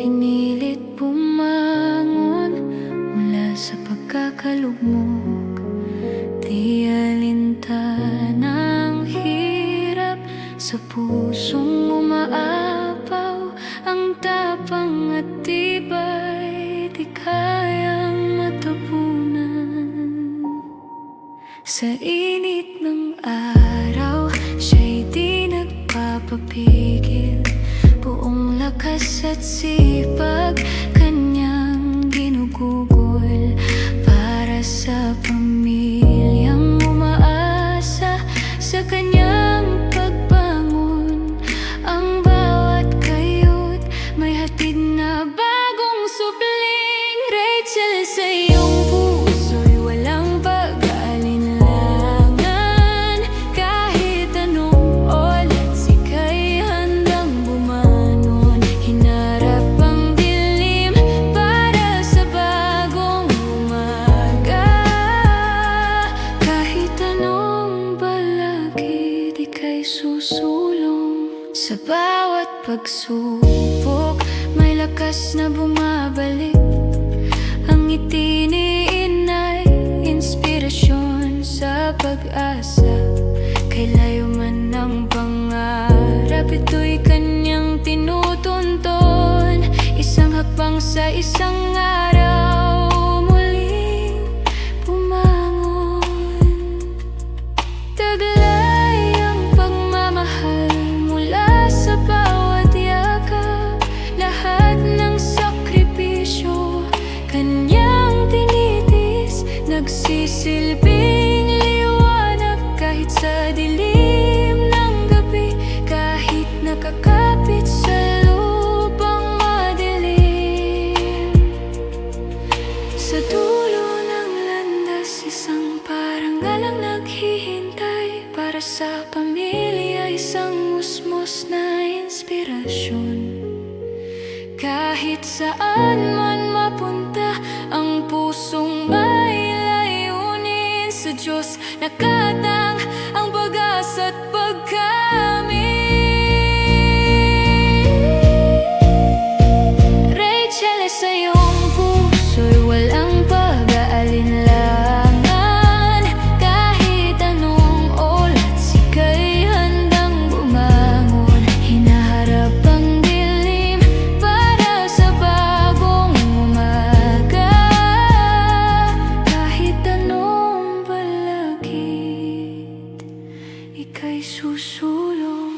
Pinilit bumangon mula sa pagkakalugmok. Di alintana ang hirap sa pusong umaapaw. Ang tapang at tibay di kayang matapunan. Sa init ng araw, siya'y di nagpapapigil. Buong lakas at sipag kanyang ginugugol para sa pamilyang umaasa sa kanyang pagbangon. Ang bawat kayod may hatid na bagong supling. Rachel, sa iyong puso'y walang pag-aalinlangan. Kahit anong olat, sika'y handang bumanon. Hinarap ang dilim para sa bagong umaga. Kahit anong balakid, ika'y susulong. Sa bawat pagsubok, may lakas na bumabalik. Ang ngiti ni inay, inspirasyon sa pag-asa. Kay layo man ang pangarap, ito'y kanyang tinutunton. Isang hakbang sa isang araw, muling bumangon. Taglay ang pagmamahal mula sa bawat yakap. Lahat ng sakripisyo kanyang tinitis, nagsisilbing liwanag kahit sa dilim ng gabi. Kahit nakakapit sa lupang madilim. Sa dulo ng landas, isang parangalang naghihintay. Para sa pamilya, isang musmos na inspirasyon. Kahit saan man mapunta, ang pusong may layunin. Sa Diyos nakatang ang pag-asa at pagkamit. Rachel, sa iyong puso'y walang pag-aalinlangan. Kahit anong olat, sika'y handang bumangon. Hinaharap ang dilim para sa bagong umaga. Kahit anong balakid, ika'y susulong.